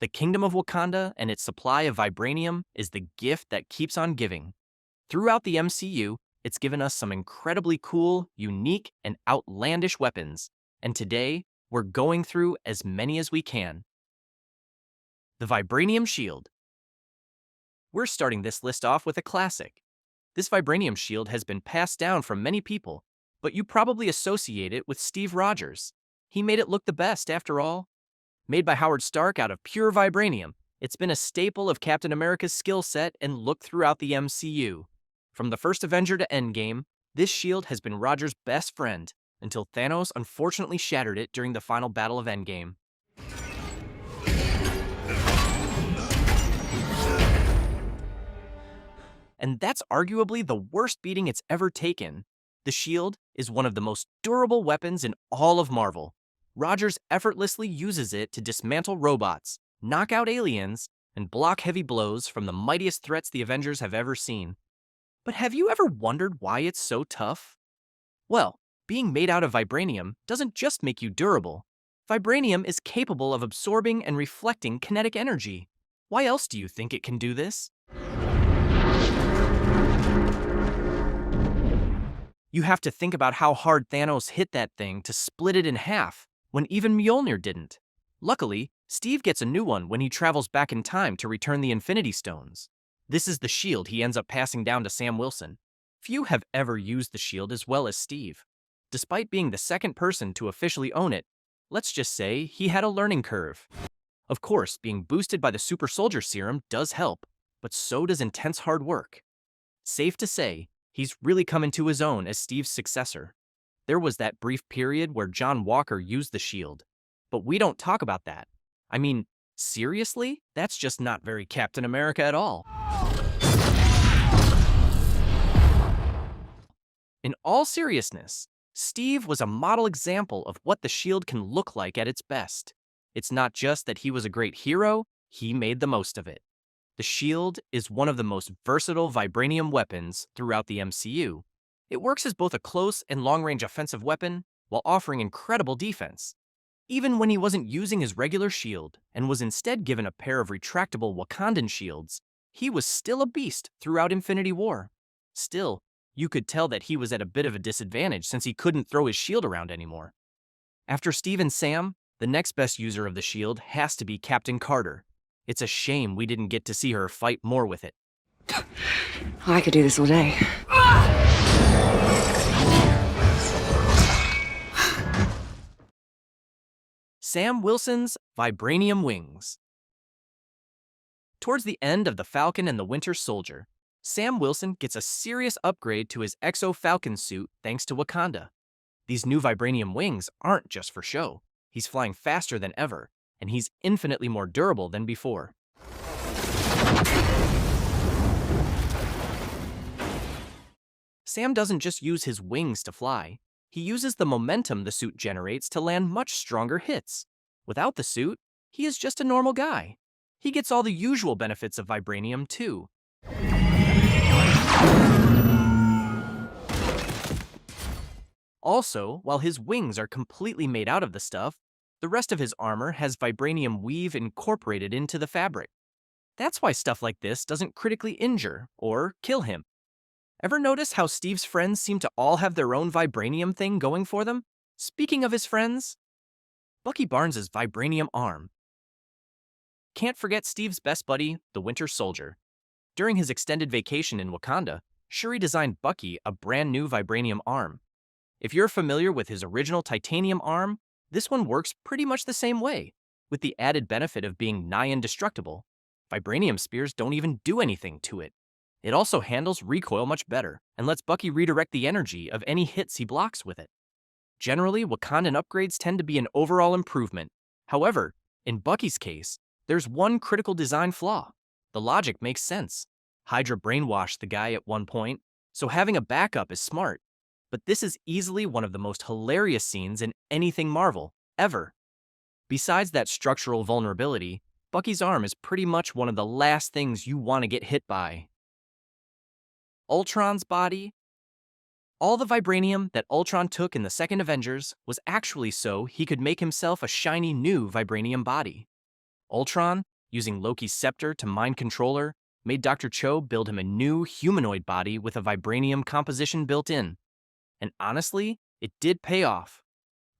The kingdom of Wakanda and its supply of vibranium is the gift that keeps on giving. Throughout the MCU, it's given us some incredibly cool, unique, and outlandish weapons, and today, we're going through as many as we can. The Vibranium Shield. We're starting this list off with a classic. This Vibranium Shield has been passed down from many people, but you probably associate it with Steve Rogers. He made it look the best, after all. Made by Howard Stark out of pure vibranium, it's been a staple of Captain America's skill set and look throughout the MCU. From the first Avenger to Endgame, this shield has been Rogers' best friend, until Thanos unfortunately shattered it during the final battle of Endgame. And that's arguably the worst beating it's ever taken. The shield is one of the most durable weapons in all of Marvel. Rogers effortlessly uses it to dismantle robots, knock out aliens, and block heavy blows from the mightiest threats the Avengers have ever seen. But have you ever wondered why it's so tough? Well, being made out of vibranium doesn't just make you durable. Vibranium is capable of absorbing and reflecting kinetic energy. Why else do you think it can do this? You have to think about how hard Thanos hit that thing to split it in half, when even Mjolnir didn't. Luckily, Steve gets a new one when he travels back in time to return the Infinity Stones. This is the shield he ends up passing down to Sam Wilson. Few have ever used the shield as well as Steve. Despite being the second person to officially own it, let's just say he had a learning curve. Of course, being boosted by the super soldier serum does help, but so does intense hard work. Safe to say, he's really come into his own as Steve's successor. There was that brief period where John Walker used the shield, but we don't talk about that. I mean, seriously? That's just not very Captain America at all. In all seriousness, Steve was a model example of what the shield can look like at its best. It's not just that he was a great hero, he made the most of it. The shield is one of the most versatile vibranium weapons throughout the MCU. It works as both a close and long-range offensive weapon while offering incredible defense. Even when he wasn't using his regular shield and was instead given a pair of retractable Wakandan shields, he was still a beast throughout Infinity War. Still, you could tell that he was at a bit of a disadvantage since he couldn't throw his shield around anymore. After Steve and Sam, the next best user of the shield has to be Captain Carter. It's a shame we didn't get to see her fight more with it. I could do this all day. Sam Wilson's Vibranium Wings. Towards the end of the Falcon and the Winter Soldier, Sam Wilson gets a serious upgrade to his Exo-Falcon suit thanks to Wakanda. These new vibranium wings aren't just for show. He's flying faster than ever, and he's infinitely more durable than before. Sam doesn't just use his wings to fly. He uses the momentum the suit generates to land much stronger hits. Without the suit, he is just a normal guy. He gets all the usual benefits of vibranium, too. Also, while his wings are completely made out of the stuff, the rest of his armor has vibranium weave incorporated into the fabric. That's why stuff like this doesn't critically injure or kill him. Ever notice how Steve's friends seem to all have their own vibranium thing going for them? Speaking of his friends, Bucky Barnes' vibranium arm. Can't forget Steve's best buddy, the Winter Soldier. During his extended vacation in Wakanda, Shuri designed Bucky a brand new vibranium arm. If you're familiar with his original titanium arm, this one works pretty much the same way, with the added benefit of being nigh indestructible. Vibranium spears don't even do anything to it. It also handles recoil much better, and lets Bucky redirect the energy of any hits he blocks with it. Generally, Wakandan upgrades tend to be an overall improvement. However, in Bucky's case, there's one critical design flaw. The logic makes sense. Hydra brainwashed the guy at one point, so having a backup is smart. But this is easily one of the most hilarious scenes in anything Marvel, ever. Besides that structural vulnerability, Bucky's arm is pretty much one of the last things you want to get hit by. Ultron's body. All the vibranium that Ultron took in the second Avengers was actually so he could make himself a shiny new vibranium body. Ultron, using Loki's scepter to mind control her, made Dr. Cho build him a new humanoid body with a vibranium composition built in. And honestly, it did pay off.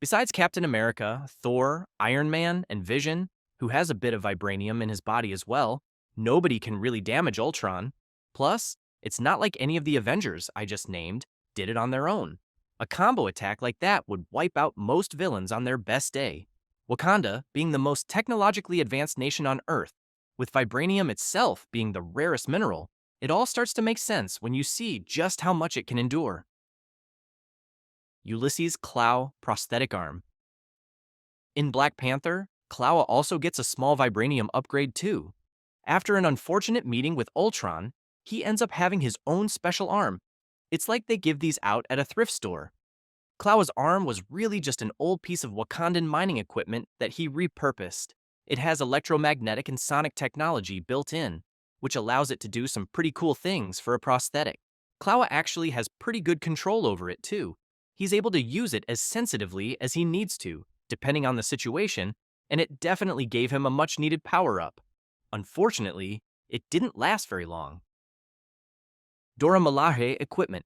Besides Captain America, Thor, Iron Man, and Vision, who has a bit of vibranium in his body as well, nobody can really damage Ultron. Plus, it's not like any of the Avengers I just named did it on their own. A combo attack like that would wipe out most villains on their best day. Wakanda being the most technologically advanced nation on Earth, with vibranium itself being the rarest mineral, it all starts to make sense when you see just how much it can endure. Ulysses' Klaue prosthetic arm. In Black Panther, Klaue also gets a small vibranium upgrade too. After an unfortunate meeting with Ultron, he ends up having his own special arm. It's like they give these out at a thrift store. Klaue's arm was really just an old piece of Wakandan mining equipment that he repurposed. It has electromagnetic and sonic technology built in, which allows it to do some pretty cool things for a prosthetic. Klaue actually has pretty good control over it too. He's able to use it as sensitively as he needs to, depending on the situation, and it definitely gave him a much-needed power-up. Unfortunately, it didn't last very long. Dora Milaje equipment.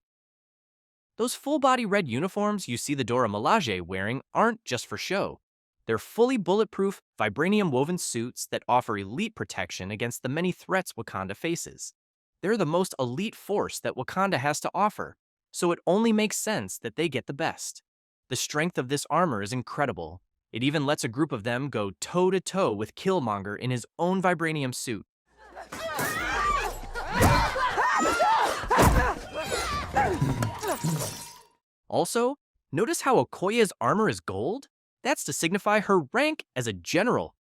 Those full-body red uniforms you see the Dora Milaje wearing aren't just for show. They're fully bulletproof, vibranium-woven suits that offer elite protection against the many threats Wakanda faces. They're the most elite force that Wakanda has to offer, so it only makes sense that they get the best. The strength of this armor is incredible. It even lets a group of them go toe-to-toe with Killmonger in his own vibranium suit. Also, notice how Okoye's armor is gold? That's to signify her rank as a general.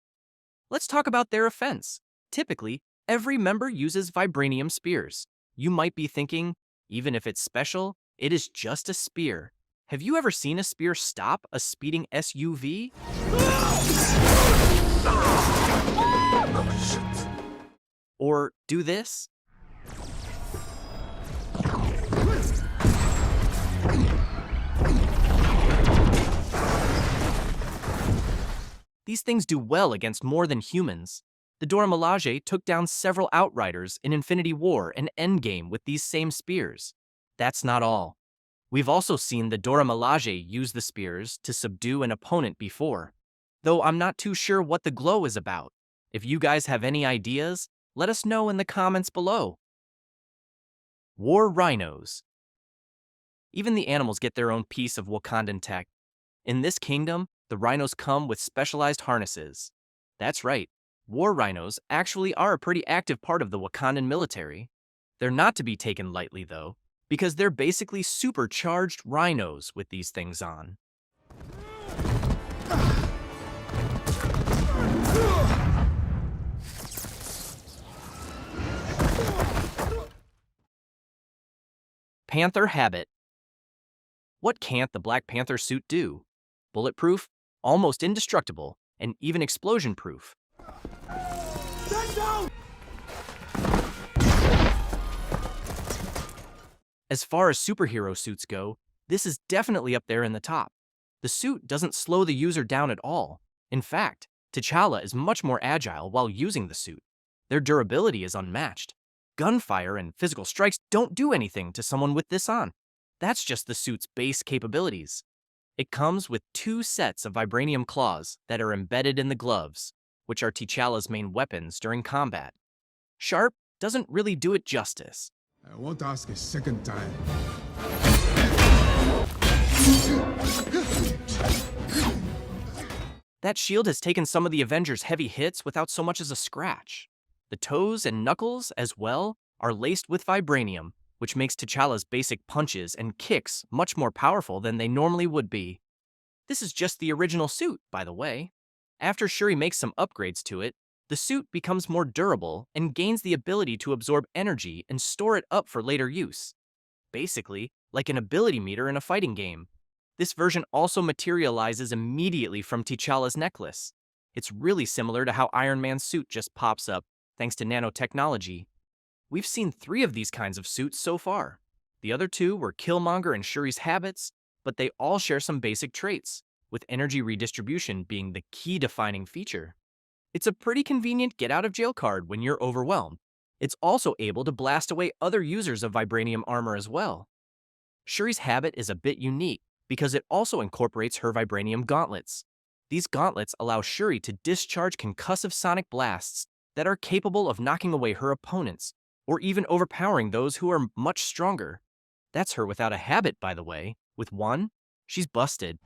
Let's talk about their offense. Typically, every member uses vibranium spears. You might be thinking, even if it's special, it is just a spear. Have you ever seen a spear stop a speeding SUV? Or do this? These things do well against more than humans. The Dora Milaje took down several Outriders in Infinity War and Endgame with these same spears. That's not all. We've also seen the Dora Milaje use the spears to subdue an opponent before, though I'm not too sure what the glow is about. If you guys have any ideas, let us know in the comments below. War rhinos. Even the animals get their own piece of Wakandan tech. In this kingdom, the rhinos come with specialized harnesses. That's right, war rhinos actually are a pretty active part of the Wakandan military. They're not to be taken lightly though, because they're basically supercharged rhinos with these things on. Panther habit. What can't the Black Panther suit do? Bulletproof, almost indestructible, and even explosion-proof. As far as superhero suits go, this is definitely up there in the top. The suit doesn't slow the user down at all. In fact, T'Challa is much more agile while using the suit. Their durability is unmatched. Gunfire and physical strikes don't do anything to someone with this on. That's just the suit's base capabilities. It comes with 2 sets of vibranium claws that are embedded in the gloves, which are T'Challa's main weapons during combat. Sharp doesn't really do it justice. I won't ask a second time. That shield has taken some of the Avengers' heavy hits without so much as a scratch. The toes and knuckles, as well, are laced with vibranium, which makes T'Challa's basic punches and kicks much more powerful than they normally would be. This is just the original suit, by the way. After Shuri makes some upgrades to it, the suit becomes more durable and gains the ability to absorb energy and store it up for later use. Basically, like an ability meter in a fighting game. This version also materializes immediately from T'Challa's necklace. It's really similar to how Iron Man's suit just pops up, thanks to nanotechnology. We've seen 3 of these kinds of suits so far. The other 2 were Killmonger and Shuri's habits, but they all share some basic traits, with energy redistribution being the key defining feature. It's a pretty convenient get-out-of-jail card when you're overwhelmed. It's also able to blast away other users of vibranium armor as well. Shuri's habit is a bit unique because it also incorporates her vibranium gauntlets. These gauntlets allow Shuri to discharge concussive sonic blasts that are capable of knocking away her opponents, or even overpowering those who are much stronger. That's her without a habit, by the way. With one, she's busted.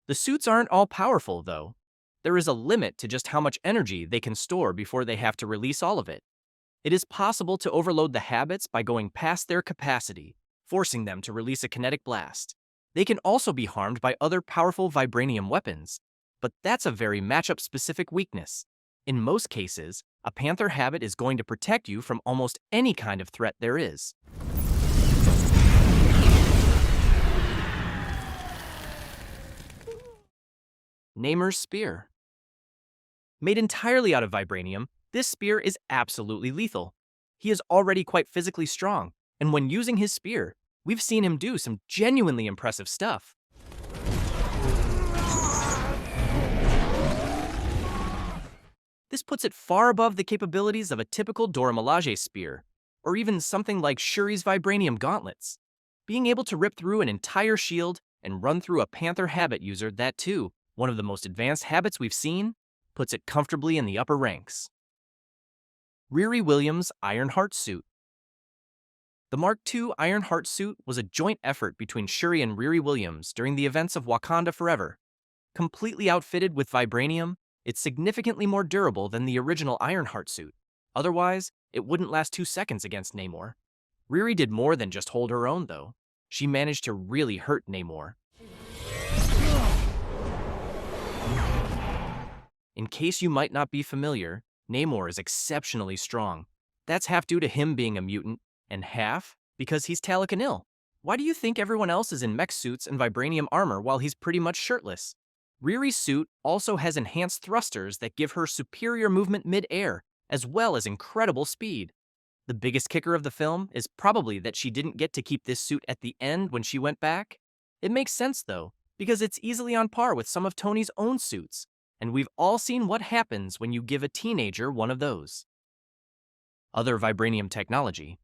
The suits aren't all powerful, though. There is a limit to just how much energy they can store before they have to release all of it. It is possible to overload the habits by going past their capacity, forcing them to release a kinetic blast. They can also be harmed by other powerful vibranium weapons, but that's a very matchup-specific weakness. In most cases, a Panther habit is going to protect you from almost any kind of threat there is. Namor's Spear. Made entirely out of vibranium, this spear is absolutely lethal. He is already quite physically strong, and when using his spear, we've seen him do some genuinely impressive stuff. This puts it far above the capabilities of a typical Dora Milaje spear, or even something like Shuri's vibranium gauntlets. Being able to rip through an entire shield and run through a Panther habit user, that too, one of the most advanced habits we've seen, puts it comfortably in the upper ranks. Riri Williams' Ironheart suit. The Mark II Ironheart suit was a joint effort between Shuri and Riri Williams during the events of Wakanda Forever. Completely outfitted with vibranium, it's significantly more durable than the original Ironheart suit. Otherwise, it wouldn't last 2 seconds against Namor. Riri did more than just hold her own, though. She managed to really hurt Namor. In case you might not be familiar, Namor is exceptionally strong. That's half due to him being a mutant, and half because he's telekinetic. Why do you think everyone else is in mech suits and vibranium armor while he's pretty much shirtless? Riri's suit also has enhanced thrusters that give her superior movement mid-air, as well as incredible speed. The biggest kicker of the film is probably that she didn't get to keep this suit at the end when she went back. It makes sense, though, because it's easily on par with some of Tony's own suits, and we've all seen what happens when you give a teenager one of those. Other vibranium technology.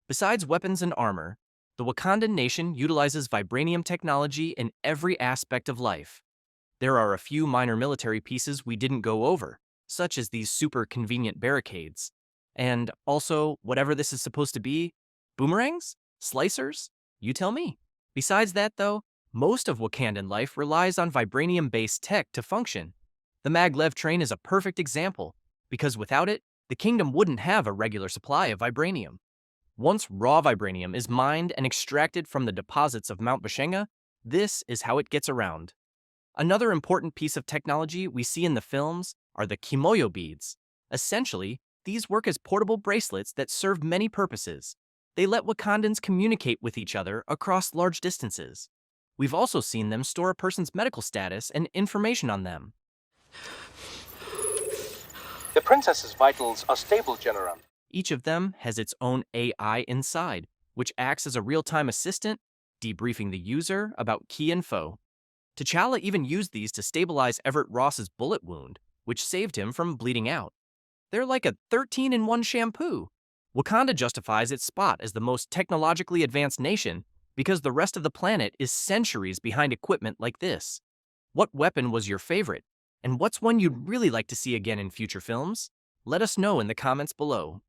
Besides weapons and armor, the Wakandan nation utilizes vibranium technology in every aspect of life. There are a few minor military pieces we didn't go over, such as these super convenient barricades. And also, whatever this is supposed to be, boomerangs? Slicers? You tell me. Besides that, though, most of Wakandan life relies on vibranium-based tech to function. The maglev train is a perfect example, because without it, the kingdom wouldn't have a regular supply of vibranium. Once raw vibranium is mined and extracted from the deposits of Mount Bashenga, this is how it gets around. Another important piece of technology we see in the films are the kimoyo beads. Essentially, these work as portable bracelets that serve many purposes. They let Wakandans communicate with each other across large distances. We've also seen them store a person's medical status and information on them. The princess's vitals are stable, General. Each of them has its own AI inside, which acts as a real-time assistant, debriefing the user about key info. T'Challa even used these to stabilize Everett Ross's bullet wound, which saved him from bleeding out. They're like a 13-in-1 shampoo. Wakanda justifies its spot as the most technologically advanced nation because the rest of the planet is centuries behind equipment like this. What weapon was your favorite? And what's one you'd really like to see again in future films? Let us know in the comments below.